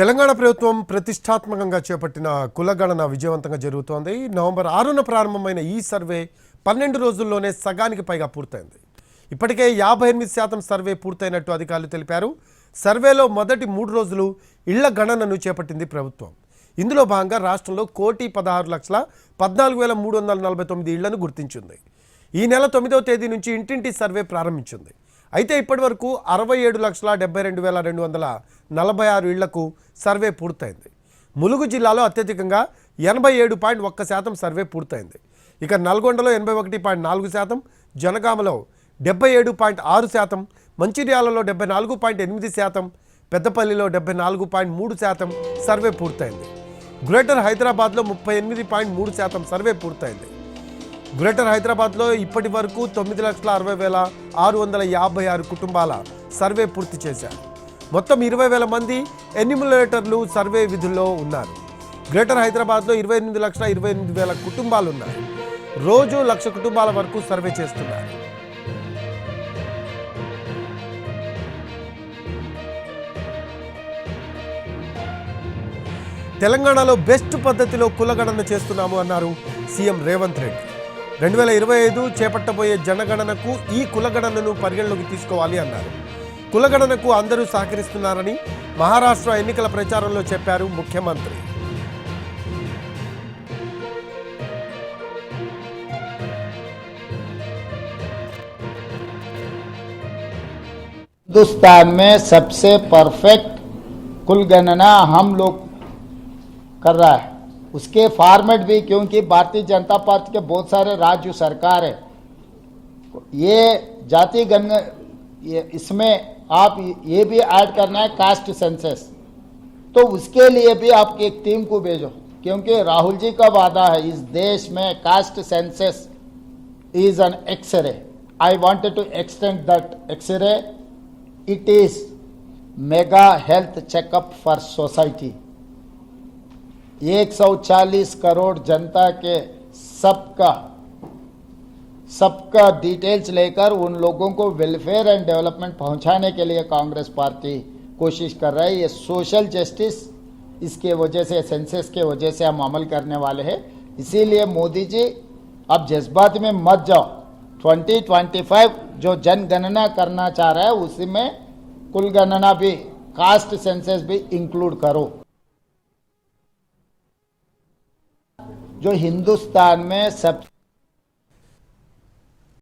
తెలంగాణ ప్రభుత్వం ప్రతిష్టాత్మకంగా చేపట్టిన కులగణన విజయవంతంగా జరుగుతోంది. నవంబర్ 6న ప్రారంభమైన ఈ సర్వే 12 రోజుల్లోనే సగానికి పైగా పూర్తయింది. ఇప్పటికే 58% సర్వే పూర్తయినట్టు అధికారులు తెలిపారు. సర్వేలో మొదటి 3 రోజులు ఇళ్ల గణనను చేపట్టింది ప్రభుత్వం. ఇందులో భాగంగా రాష్ట్రంలో 1,16,14,349 ఇళ్లను గుర్తించింది. ఈ నెల 9వ తేదీ నుంచి ఇంటింటి సర్వే ప్రారంభించింది. అయితే ఇప్పటివరకు 67,72,246 ఇళ్లకు సర్వే పూర్తయింది. ములుగు జిల్లాలో అత్యధికంగా 87.1% సర్వే పూర్తయింది. ఇక నల్గొండలో 81.4%, జనగామలో 77.6%, మంచిర్యాలలో 74.8%, పెద్దపల్లిలో 74.3% సర్వే పూర్తయింది. గ్రేటర్ హైదరాబాద్లో 38.3% సర్వే పూర్తయింది. గ్రేటర్ హైదరాబాద్లో ఇప్పటి వరకు 9,60,656 కుటుంబాల సర్వే పూర్తి చేశారు. మొత్తం 20,000 మంది ఎన్యూమరేటర్లు సర్వే విధుల్లో ఉన్నారు. గ్రేటర్ హైదరాబాద్లో 28,28,000 కుటుంబాలు ఉన్నాయి. రోజు 1,00,000 కుటుంబాల వరకు సర్వే చేస్తున్నారు. తెలంగాణలో బెస్ట్ పద్ధతిలో కులగణన చేస్తున్నాము అన్నారు సీఎం రేవంత్ రెడ్డి. 2025 చేపట్టబోయే జనగణనకు ఈ కులగణనను పరిగణలోకి తీసుకోవాలి అన్నారు. కులగణనకు అందరూ సహకరిస్తున్నారని మహారాష్ట్ర ఎన్నికల ప్రచారంలో చెప్పారు ముఖ్యమంత్రి. हिंदुस्तान में सबसे परफेक्ट कुल गणना हम लोग कर रहा है, उसके फॉर्मेट भी, क्योंकि भारतीय जनता पार्टी के बहुत सारे राज्य सरकार है, ये जाति गणना, इसमें आप ये भी ऐड करना है कास्ट सेंसस, तो उसके लिए भी आप एक टीम को भेजो, क्योंकि राहुल जी का वादा है इस देश में caste census is an X-ray. I wanted to extend that X-ray. It is mega health checkup for society. 140 crore जनता के सबका डिटेल्स लेकर उन लोगों को वेलफेयर एंड डेवलपमेंट पहुंचाने के लिए कांग्रेस पार्टी कोशिश कर रही है. ये सोशल जस्टिस, इसके वजह से, सेंसस के वजह से हम अमल करने वाले हैं. इसीलिए मोदी जी अब जज्बात में मत जाओ. 2025 जो जनगणना करना चाह रहा है उसी में कुल गणना भी, कास्ट सेंसस भी इंक्लूड करो. जो हिंदुस्तान में सब